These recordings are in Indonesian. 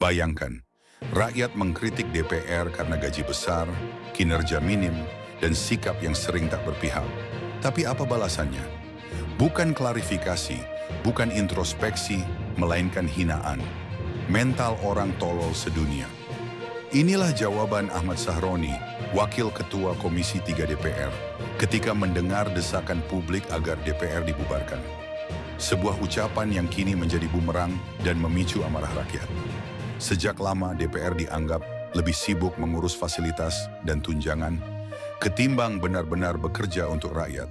Bayangkan, rakyat mengkritik DPR karena gaji besar, kinerja minim, dan sikap yang sering tak berpihak. Tapi apa balasannya? Bukan klarifikasi, bukan introspeksi, melainkan hinaan. Mental orang tolol sedunia. Inilah jawaban Ahmad Sahroni, Wakil Ketua Komisi 3 DPR, ketika mendengar desakan publik agar DPR dibubarkan. Sebuah ucapan yang kini menjadi bumerang dan memicu amarah rakyat. Sejak lama DPR dianggap lebih sibuk mengurus fasilitas dan tunjangan ketimbang benar-benar bekerja untuk rakyat.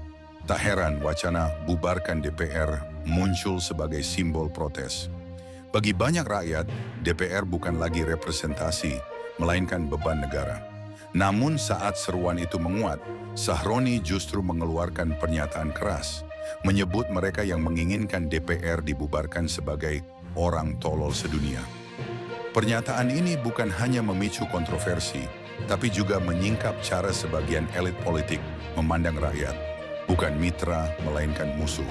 Tak heran wacana bubarkan DPR muncul sebagai simbol protes. Bagi banyak rakyat, DPR bukan lagi representasi, melainkan beban negara. Namun saat seruan itu menguat, Sahroni justru mengeluarkan pernyataan keras, menyebut mereka yang menginginkan DPR dibubarkan sebagai orang tolol sedunia. Pernyataan ini bukan hanya memicu kontroversi, tapi juga menyingkap cara sebagian elit politik memandang rakyat, bukan mitra, melainkan musuh.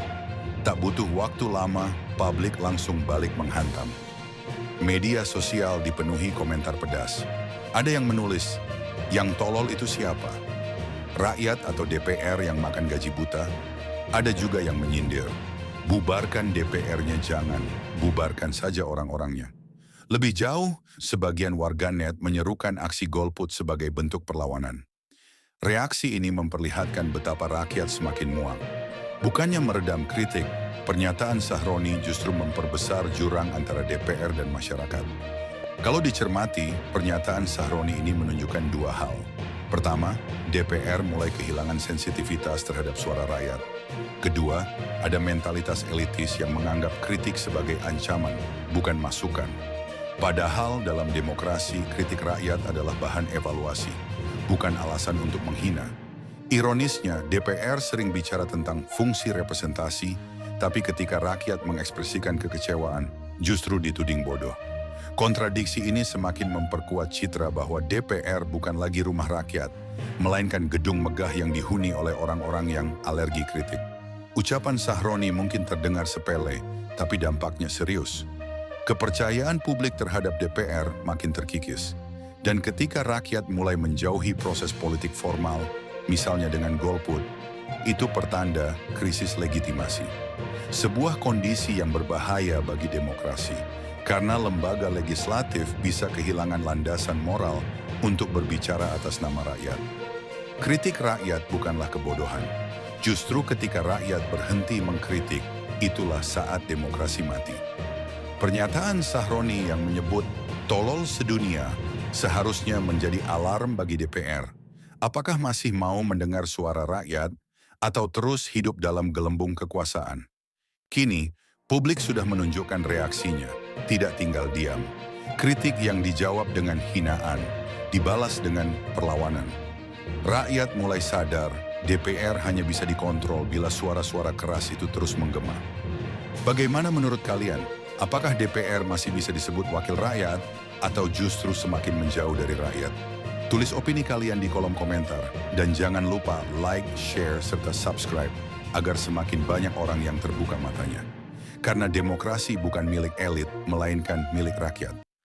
Tak butuh waktu lama, publik langsung balik menghantam. Media sosial dipenuhi komentar pedas. Ada yang menulis, yang tolol itu siapa? Rakyat atau DPR yang makan gaji buta? Ada juga yang menyindir, bubarkan DPR-nya jangan, bubarkan saja orang-orangnya. Lebih jauh, sebagian warganet menyerukan aksi golput sebagai bentuk perlawanan. Reaksi ini memperlihatkan betapa rakyat semakin muak. Bukannya meredam kritik, pernyataan Sahroni justru memperbesar jurang antara DPR dan masyarakat. Kalau dicermati, pernyataan Sahroni ini menunjukkan dua hal. Pertama, DPR mulai kehilangan sensitivitas terhadap suara rakyat. Kedua, ada mentalitas elitis yang menganggap kritik sebagai ancaman, bukan masukan. Padahal dalam demokrasi, kritik rakyat adalah bahan evaluasi, bukan alasan untuk menghina. Ironisnya, DPR sering bicara tentang fungsi representasi, tapi ketika rakyat mengekspresikan kekecewaan, justru dituding bodoh. Kontradiksi ini semakin memperkuat citra bahwa DPR bukan lagi rumah rakyat, melainkan gedung megah yang dihuni oleh orang-orang yang alergi kritik. Ucapan Sahroni mungkin terdengar sepele, tapi dampaknya serius. Kepercayaan publik terhadap DPR makin terkikis. Dan ketika rakyat mulai menjauhi proses politik formal, misalnya dengan golput, itu pertanda krisis legitimasi. Sebuah kondisi yang berbahaya bagi demokrasi, karena lembaga legislatif bisa kehilangan landasan moral untuk berbicara atas nama rakyat. Kritik rakyat bukanlah kebodohan. Justru ketika rakyat berhenti mengkritik, itulah saat demokrasi mati. Pernyataan Sahroni yang menyebut tolol sedunia seharusnya menjadi alarm bagi DPR. Apakah masih mau mendengar suara rakyat atau terus hidup dalam gelembung kekuasaan? Kini, publik sudah menunjukkan reaksinya, tidak tinggal diam. Kritik yang dijawab dengan hinaan, dibalas dengan perlawanan. Rakyat mulai sadar, DPR hanya bisa dikontrol bila suara-suara keras itu terus menggema. Bagaimana menurut kalian? Apakah DPR masih bisa disebut wakil rakyat atau justru semakin menjauh dari rakyat? Tulis opini kalian di kolom komentar dan jangan lupa like, share, serta subscribe agar semakin banyak orang yang terbuka matanya. Karena demokrasi bukan milik elit, melainkan milik rakyat.